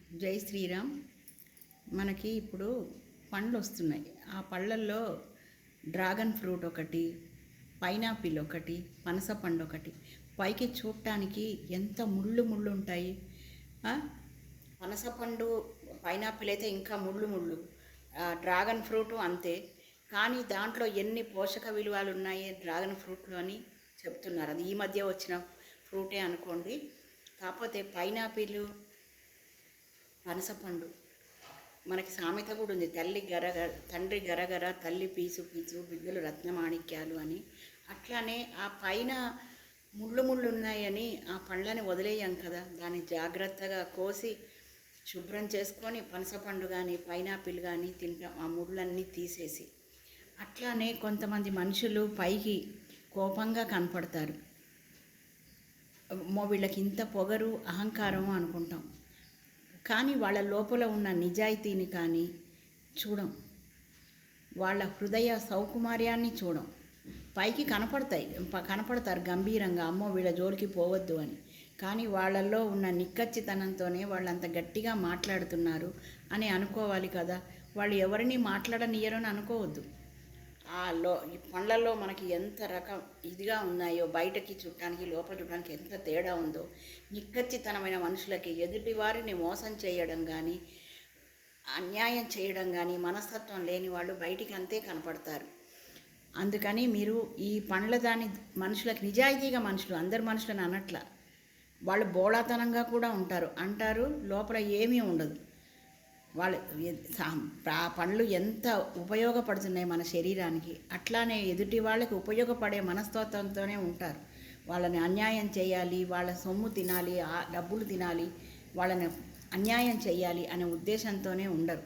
జై శ్రీరామ్. మనకి ఇప్పుడు పండ్లు వస్తున్నాయి. ఆ పళ్ళల్లో డ్రాగన్ ఫ్రూట్ ఒకటి, పైనాపిల్ ఒకటి, పనస పండు ఒకటి. పైకి చూడటానికి ఎంత ముళ్ళు ముళ్ళు ఉంటాయి. పనస పండు, పైనాపిల్ అయితే ఇంకా ముళ్ళు ముళ్ళు. డ్రాగన్ ఫ్రూట్ అంతే. కానీ దాంట్లో ఎన్ని పోషక విలువలు ఉన్నాయి డ్రాగన్ ఫ్రూట్లో అని చెప్తున్నారు. అది ఈ మధ్య వచ్చిన ఫ్రూటే అనుకోండి. కాకపోతే పైనాపిల్, పనసపండు మనకి సామెత కూడా ఉంది, తండ్రి గరగర తల్లి పీసు పీసు బిడ్డలు రత్నమాణిక్యాలు అని. అట్లానే ఆ పైన ముళ్ళు ముళ్ళు ఉన్నాయని ఆ పండ్లని వదిలేయం కదా, దాన్ని జాగ్రత్తగా కోసి శుభ్రం చేసుకొని పనసపండు కానీ పైనాపిల్ కానీ తింటాం, ఆ ముళ్ళన్నీ తీసేసి. అట్లానే కొంతమంది మనుషులు పైకి కోపంగా కనపడతారు. వీళ్ళకి ఇంత పొగరు అహంకారం అనుకుంటాం, కానీ వాళ్ళ లోపల ఉన్న నిజాయితీని కానీ చూడం, వాళ్ళ హృదయ సౌకుమార్యాన్ని చూడం. పైకి కనపడతారు గంభీరంగా, అమ్మో వీళ్ళ జోలికి పోవద్దు అని. కానీ వాళ్ళల్లో ఉన్న నిక్కచ్చితనంతోనే వాళ్ళంత గట్టిగా మాట్లాడుతున్నారు అని అనుకోవాలి కదా. వాళ్ళు ఎవరిని మాట్లాడనియరు అని అనుకోవద్దు. ఈ పండ్లలో మనకి ఎంత రకం ఇదిగా ఉన్నాయో, బయటకి చుట్టానికి లోపల చుట్టానికి ఎంత తేడా ఉందో. నిక్కచ్చితనమైన మనుషులకి ఎదుటి వారిని మోసం చేయడం కానీ అన్యాయం చేయడం కానీ మనస్తత్వం లేని వాళ్ళు బయటికి అంతే కనపడతారు. అందుకని మీరు ఈ పండ్ల దాని మనుషులకి నిజాయితీగా, మనుషులు అందరు మనుషులని అనట్ల, వాళ్ళు బోళాతనంగా కూడా అంటారు, లోపల ఏమీ ఉండదు. వాళ్ళు పండ్లు ఎంత ఉపయోగపడుతున్నాయి మన శరీరానికి, అట్లానే ఎదుటి వాళ్ళకి ఉపయోగపడే మనస్తత్వంతోనే ఉంటారు. వాళ్ళని అన్యాయం చేయాలి, వాళ్ళ సొమ్ము తినాలి, డబ్బులు తినాలి, వాళ్ళని అన్యాయం చేయాలి అనే ఉద్దేశంతోనే ఉండరు.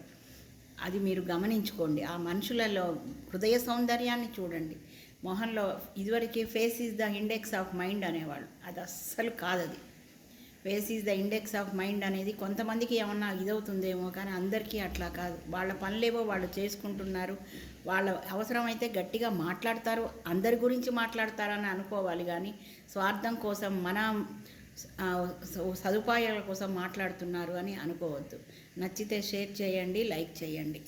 అది మీరు గమనించుకోండి. ఆ మనుషులలో హృదయ సౌందర్యాన్ని చూడండి. మొహంలో ఇదివరకు face is the index of mind అనేవాళ్ళు, అది అస్సలు కాదు. అది face is the index of mind అనేది కొంతమందికి ఏమన్నా ఇదవుతుందేమో, కానీ అందరికీ అట్లా కాదు. వాళ్ళ పనులేవో వాళ్ళు చేసుకుంటున్నారు. వాళ్ళ అవసరమైతే గట్టిగా మాట్లాడతారు, అందరి గురించి మాట్లాడతారని అనుకోవాలి, కానీ స్వార్థం కోసం, మన సదుపాయాల కోసం మాట్లాడుతున్నారు అని అనుకోవద్దు. నచ్చితే షేర్ చేయండి, లైక్ చేయండి.